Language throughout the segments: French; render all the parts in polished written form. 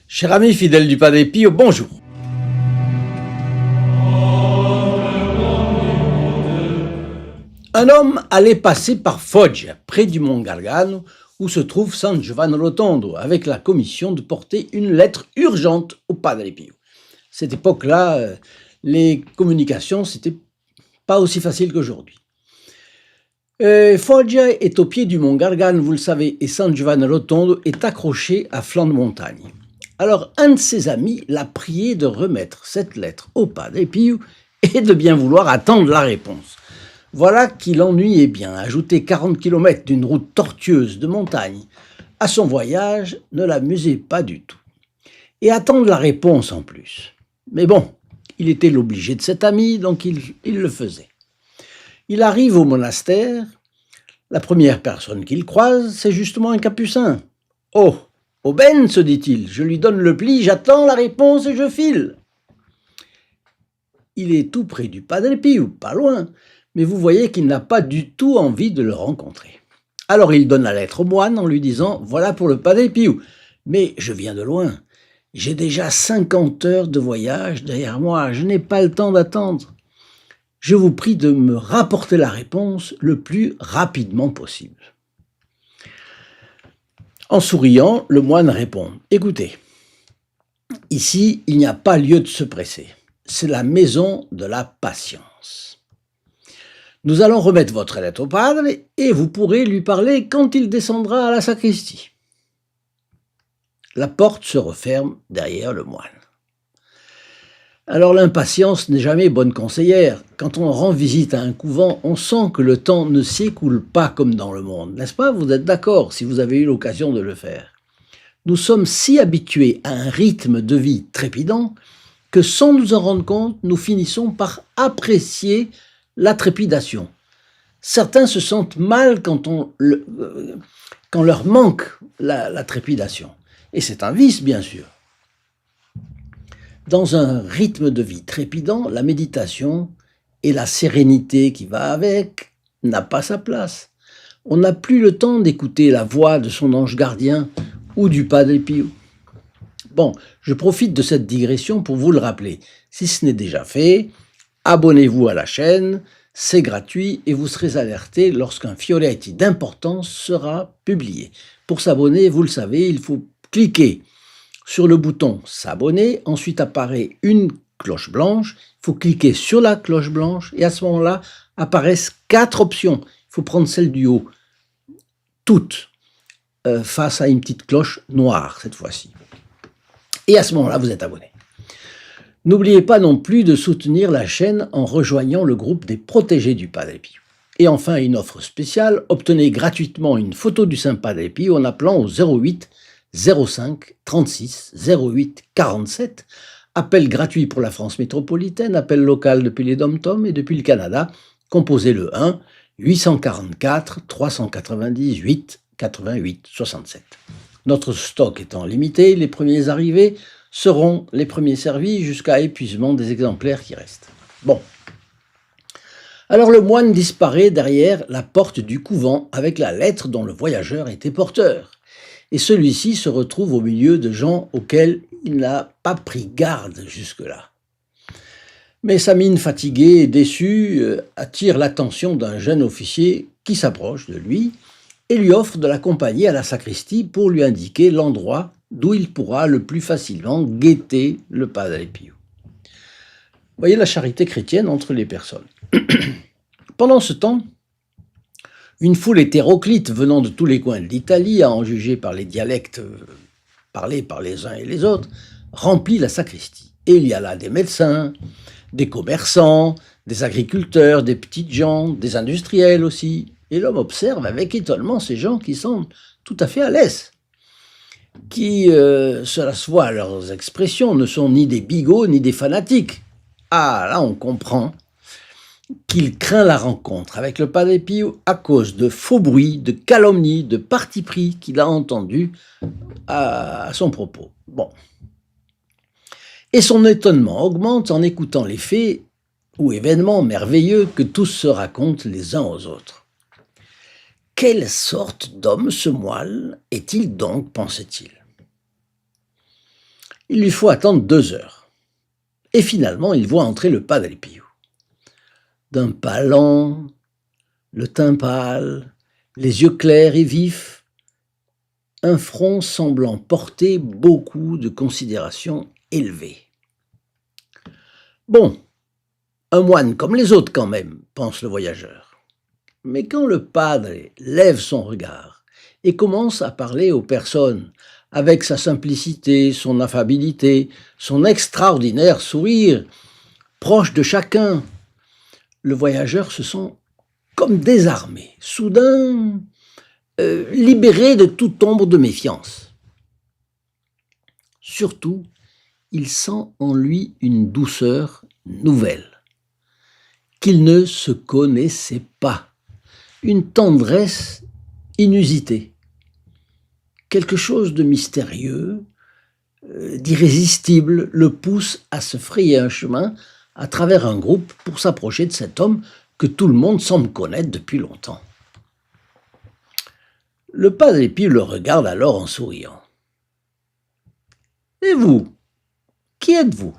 Cher ami fidèle du Padre Pio, bonjour. Un homme allait passer par Foggia, près du mont Gargano, où se trouve San Giovanni Rotondo, avec la commission de porter une lettre urgente au Padre Pio. Cette époque-là, les communications, c'était pas aussi facile qu'aujourd'hui. Foggia est au pied du mont Gargano, vous le savez, et San Giovanni Rotondo est accroché à flanc de montagne. Alors, un de ses amis l'a prié de remettre cette lettre au Padre Pio et de bien vouloir attendre la réponse. Voilà qui l'ennuyait bien. Ajouter 40 km d'une route tortueuse de montagne à son voyage ne l'amusait pas du tout. Et attendre la réponse en plus. Mais bon, il était l'obligé de cet ami, donc il le faisait. Il arrive au monastère. La première personne qu'il croise, c'est justement un capucin. « Oh, aubaine, se dit-il, je lui donne le pli, j'attends la réponse et je file. » Il est tout près du Padre Pio, pas loin, mais vous voyez qu'il n'a pas du tout envie de le rencontrer. Alors il donne la lettre au moine en lui disant « Voilà pour le Padre Pio, mais je viens de loin. J'ai déjà 50 heures de voyage derrière moi, je n'ai pas le temps d'attendre. Je vous prie de me rapporter la réponse le plus rapidement possible. » En souriant, le moine répond « Écoutez, ici, il n'y a pas lieu de se presser. C'est la maison de la patience. Nous allons remettre votre lettre au padre et vous pourrez lui parler quand il descendra à la sacristie. » La porte se referme derrière le moine. Alors l'impatience n'est jamais bonne conseillère. Quand on rend visite à un couvent, on sent que le temps ne s'écoule pas comme dans le monde, n'est-ce pas? Vous êtes d'accord si vous avez eu l'occasion de le faire. Nous sommes si habitués à un rythme de vie trépidant que sans nous en rendre compte, nous finissons par apprécier la trépidation. Certains se sentent mal quand leur manque la trépidation. Et c'est un vice, bien sûr. Dans un rythme de vie trépidant, la méditation et la sérénité qui va avec n'a pas sa place. On n'a plus le temps d'écouter la voix de son ange gardien ou du Padre Pio. Bon, je profite de cette digression pour vous le rappeler. Si ce n'est déjà fait, abonnez-vous à la chaîne, c'est gratuit et vous serez alerté lorsqu'un fioretti d'importance sera publié. Pour s'abonner, vous le savez, il faut cliquer sur le bouton s'abonner, ensuite apparaît une cloche blanche, il faut cliquer sur la cloche blanche et à ce moment-là apparaissent 4 options. Il faut prendre celle du haut, toutes, face à une petite cloche noire cette fois-ci. Et à ce moment-là, vous êtes abonné. N'oubliez pas non plus de soutenir la chaîne en rejoignant le groupe des protégés du Padre Pio. Et enfin, une offre spéciale, obtenez gratuitement une photo du Saint Padre Pio en appelant au 08 05 36 08 47, appel gratuit pour la France métropolitaine, appel local depuis les Dom-Tom et depuis le Canada, composez le 1 844 398 88 67. Notre stock étant limité, les premiers arrivés seront les premiers servis jusqu'à épuisement des exemplaires qui restent. Bon. Alors le moine disparaît derrière la porte du couvent avec la lettre dont le voyageur était porteur. Et celui-ci se retrouve au milieu de gens auxquels il n'a pas pris garde jusque-là. Mais sa mine fatiguée et déçue attire l'attention d'un jeune officier qui s'approche de lui et lui offre de l'accompagner à la sacristie pour lui indiquer l'endroit d'où il pourra le plus facilement guetter le Padre Pio. Voyez la charité chrétienne entre les personnes. Pendant ce temps, une foule hétéroclite venant de tous les coins de l'Italie, à en juger par les dialectes parlés par les uns et les autres, remplit la sacristie. Et il y a là des médecins, des commerçants, des agriculteurs, des petites gens, des industriels aussi. Et l'homme observe avec étonnement ces gens qui sont tout à fait à l'aise, qui, cela se voit à leurs expressions, ne sont ni des bigots ni des fanatiques. Ah, là on comprend qu'il craint la rencontre avec le Padre Pio à cause de faux bruits, de calomnies, de parti pris qu'il a entendus à son propos. Bon. Et son étonnement augmente en écoutant les faits ou événements merveilleux que tous se racontent les uns aux autres. Quelle sorte d'homme ce moine est-il donc, pensait-il. Il lui faut attendre 2 heures. Et finalement, il voit entrer le Padre Pio. D'un pas lent, le teint pâle, les yeux clairs et vifs, un front semblant porter beaucoup de considération élevée. Bon, un moine comme les autres quand même, pense le voyageur. Mais quand le padre lève son regard et commence à parler aux personnes avec sa simplicité, son affabilité, son extraordinaire sourire, proche de chacun, le voyageur se sent comme désarmé, soudain libéré de toute ombre de méfiance. Surtout, il sent en lui une douceur nouvelle, qu'il ne se connaissait pas, une tendresse inusitée, quelque chose de mystérieux, d'irrésistible, le pousse à se frayer un chemin à travers un groupe pour s'approcher de cet homme que tout le monde semble connaître depuis longtemps. Le Padre Pio le regarde alors en souriant. « Et vous, qui êtes-vous?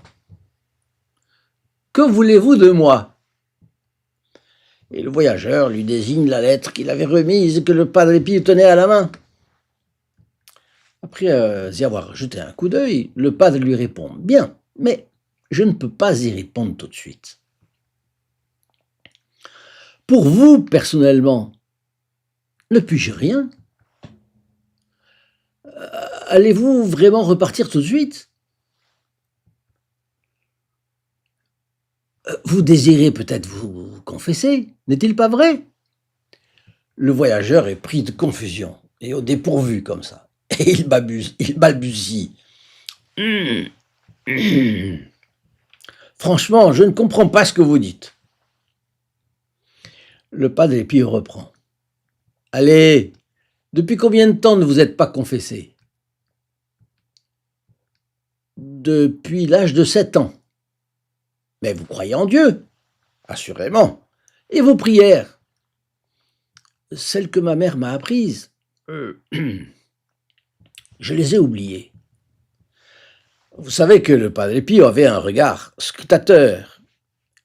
Que voulez-vous de moi ?» Et le voyageur lui désigne la lettre qu'il avait remise et que le Padre Pio tenait à la main. Après y avoir jeté un coup d'œil, le padre lui répond « Bien, mais je ne peux pas y répondre tout de suite. » Pour vous, personnellement, ne puis-je rien? Allez-vous vraiment repartir tout de suite? Vous désirez peut-être vous confesser, n'est-il pas vrai? Le voyageur est pris de confusion et au dépourvu comme ça. Et il balbutie. Franchement, je ne comprends pas ce que vous dites. Le Padre Pio reprend. Allez, depuis combien de temps ne vous êtes pas confessé? Depuis l'âge de 7 ans. Mais vous croyez en Dieu? Assurément. Et vos prières? Celles que ma mère m'a apprises. Je les ai oubliées. Vous savez que le Padre Pio avait un regard scrutateur,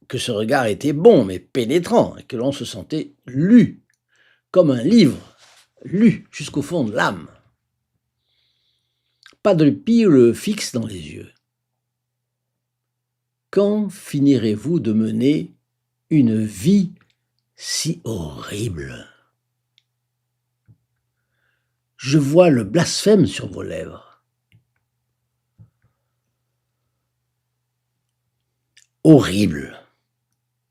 que ce regard était bon mais pénétrant, et que l'on se sentait lu, comme un livre, lu jusqu'au fond de l'âme. Padre Pio le fixe dans les yeux. Quand finirez-vous de mener une vie si horrible? Je vois le blasphème sur vos lèvres. Horrible.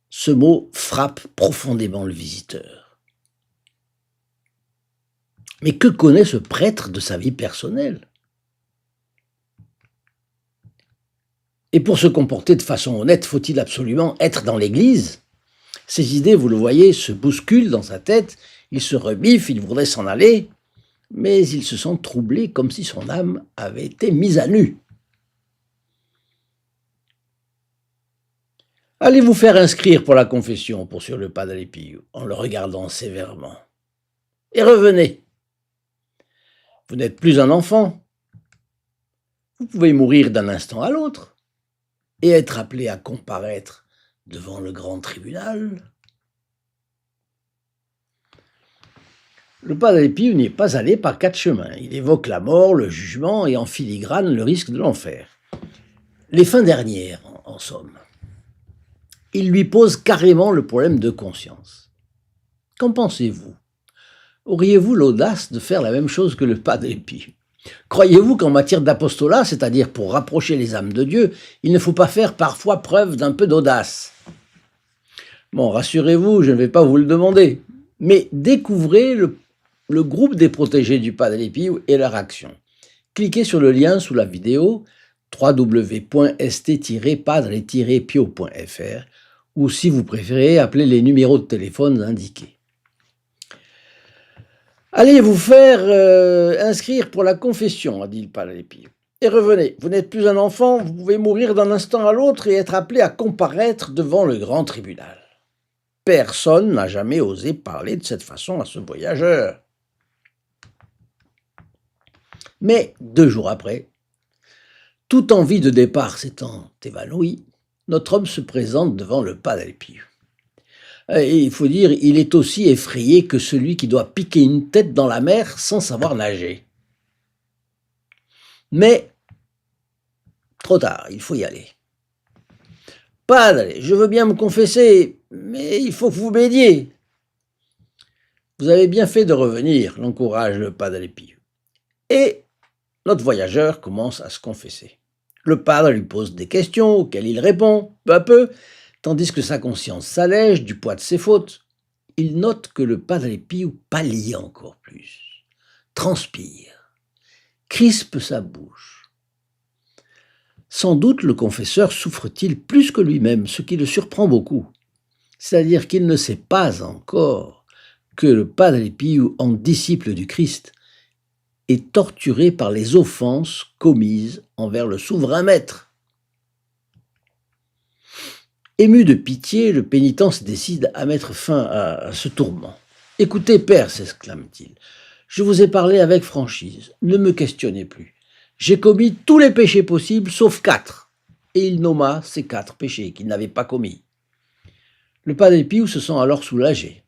Ce mot frappe profondément le visiteur. Mais que connaît ce prêtre de sa vie personnelle? Et pour se comporter de façon honnête, faut-il absolument être dans l'église? Ses idées, vous le voyez, se bousculent dans sa tête, il se rebiffe, il voudrait s'en aller, mais il se sent troublé comme si son âme avait été mise à nu. Allez vous faire inscrire pour la confession, poursuit le Padre Pio, en le regardant sévèrement. Et revenez. Vous n'êtes plus un enfant. Vous pouvez mourir d'un instant à l'autre et être appelé à comparaître devant le grand tribunal. Le Padre Pio n'y est pas allé par 4 chemins. Il évoque la mort, le jugement et en filigrane le risque de l'enfer. Les fins dernières, en somme. Il lui pose carrément le problème de conscience. Qu'en pensez-vous? Auriez-vous l'audace de faire la même chose que le Padre Pio? Croyez-vous qu'en matière d'apostolat, c'est-à-dire pour rapprocher les âmes de Dieu, il ne faut pas faire parfois preuve d'un peu d'audace? Bon, rassurez-vous, je ne vais pas vous le demander, mais découvrez le groupe des protégés du Padre Pio et leur action. Cliquez sur le lien sous la vidéo www.st-padre-pio.fr ou si vous préférez, appelez les numéros de téléphone indiqués. Allez vous faire inscrire pour la confession, a dit le Padre Pio. Et revenez, vous n'êtes plus un enfant, vous pouvez mourir d'un instant à l'autre et être appelé à comparaître devant le grand tribunal. Personne n'a jamais osé parler de cette façon à ce voyageur. Mais 2 jours après, toute envie de départ s'étant évanouie, notre homme se présente devant le Padre Pio. Et il faut dire, il est aussi effrayé que celui qui doit piquer une tête dans la mer sans savoir nager. Mais, trop tard, il faut y aller. Padre, je veux bien me confesser, mais il faut que vous m'aidiez. Vous avez bien fait de revenir, l'encourage le Padre Pio. Et notre voyageur commence à se confesser. Le padre lui pose des questions auxquelles il répond, peu à peu, tandis que sa conscience s'allège du poids de ses fautes. Il note que le Padre Pio pâlit encore plus, transpire, crispe sa bouche. Sans doute le confesseur souffre-t-il plus que lui-même, ce qui le surprend beaucoup. C'est-à-dire qu'il ne sait pas encore que le Padre Pio, en disciple du Christ, est torturé par les offenses commises envers le souverain maître. Ému de pitié, le pénitent se décide à mettre fin à ce tourment. « Écoutez, père, s'exclame-t-il, je vous ai parlé avec franchise, ne me questionnez plus. J'ai commis tous les péchés possibles, sauf 4. » Et il nomma ces 4 péchés qu'il n'avait pas commis. Le Padre Pio se sent alors soulagé.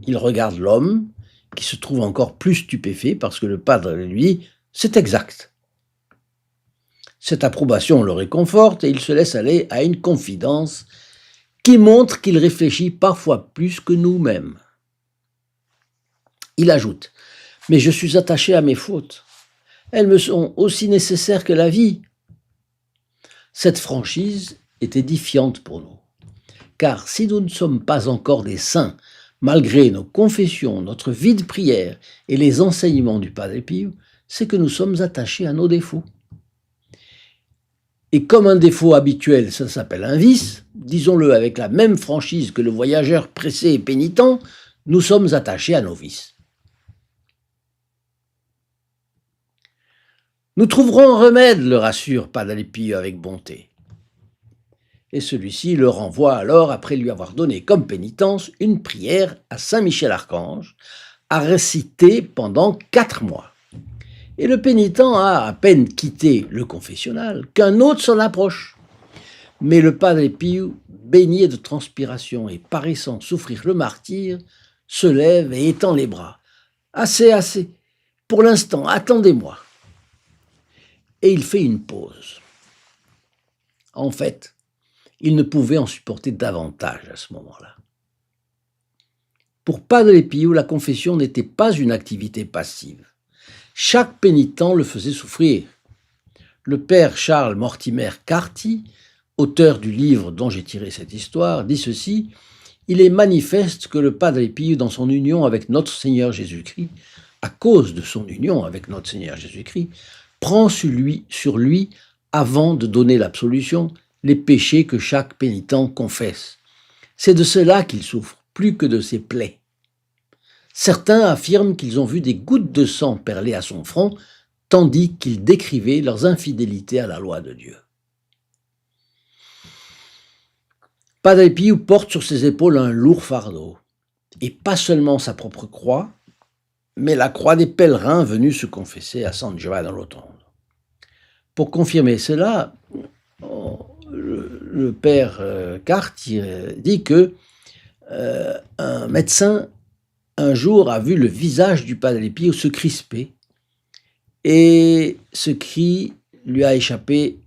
Il regarde l'homme, qui se trouve encore plus stupéfait parce que le padre lui dit « c'est exact ». Cette approbation le réconforte et il se laisse aller à une confidence qui montre qu'il réfléchit parfois plus que nous-mêmes. Il ajoute « mais je suis attaché à mes fautes. Elles me sont aussi nécessaires que la vie. » Cette franchise est édifiante pour nous, car si nous ne sommes pas encore des saints, malgré nos confessions, notre vie de prière et les enseignements du Padre Pio, c'est que nous sommes attachés à nos défauts. Et comme un défaut habituel, ça s'appelle un vice, disons-le avec la même franchise que le voyageur pressé et pénitent, nous sommes attachés à nos vices. Nous trouverons un remède, le rassure Padre Pio avec bonté. Et celui-ci le renvoie alors, après lui avoir donné comme pénitence, une prière à Saint Michel-Archange, à réciter pendant 4 mois. Et le pénitent a à peine quitté le confessionnal qu'un autre s'en approche. Mais le Padre Pio, baigné de transpiration et paraissant souffrir le martyre, se lève et étend les bras. « Assez, assez, pour l'instant, attendez-moi. » Et il fait une pause. En fait, il ne pouvait en supporter davantage à ce moment-là. Pour Padre Pio, la confession n'était pas une activité passive. Chaque pénitent le faisait souffrir. Le père Charles Mortimer Carty, auteur du livre dont j'ai tiré cette histoire, dit ceci: « Il est manifeste que le Padre Pio, dans son union avec notre Seigneur Jésus-Christ, à cause de son union avec notre Seigneur Jésus-Christ, prend sur lui, avant de donner l'absolution, les péchés que chaque pénitent confesse. C'est de cela qu'il souffre, plus que de ses plaies. Certains affirment qu'ils ont vu des gouttes de sang perler à son front, tandis qu'ils décrivaient leurs infidélités à la loi de Dieu. » Padre Pio porte sur ses épaules un lourd fardeau, et pas seulement sa propre croix, mais la croix des pèlerins venus se confesser à San Giovanni Rotondo. Pour confirmer cela, le père Carty dit que un médecin un jour a vu le visage du Padre Pio se crisper et ce cri lui a échappé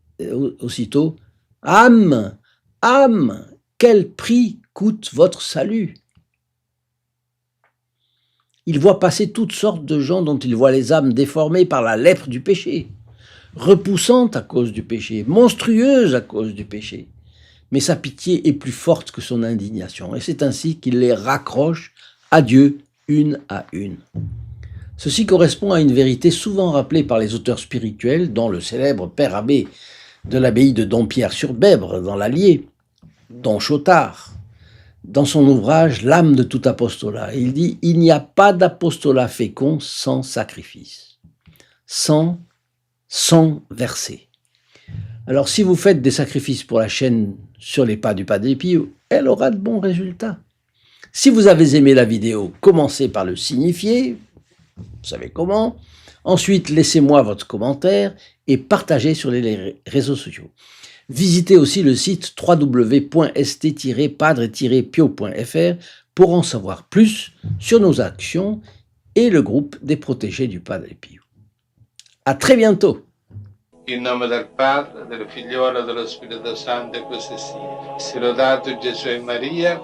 aussitôt: « Âme, âme, quel prix coûte votre salut ?» Il voit passer toutes sortes de gens dont il voit les âmes déformées par la lèpre du péché, repoussante à cause du péché, monstrueuse à cause du péché. Mais sa pitié est plus forte que son indignation, et c'est ainsi qu'il les raccroche à Dieu une à une. Ceci correspond à une vérité souvent rappelée par les auteurs spirituels, dont le célèbre père abbé de l'abbaye de Dompierre-sur-Bèbre, dans l'Allier, Don Chotard, dans son ouvrage « L'âme de tout apostolat ». Il dit « Il n'y a pas d'apostolat fécond sans sacrifice, sans verser. » Alors, si vous faites des sacrifices pour la chaîne sur les pas du Padre Pio, elle aura de bons résultats. Si vous avez aimé la vidéo, commencez par le signifier, vous savez comment. Ensuite, laissez-moi votre commentaire et partagez sur les réseaux sociaux. Visitez aussi le site www.st-padre-pio.fr pour en savoir plus sur nos actions et le groupe des protégés du Padre Pio. À très bientôt! In nome del Padre, del Figliolo e dello Spirito Santo, e così sia. Sia lodato Gesù e Maria.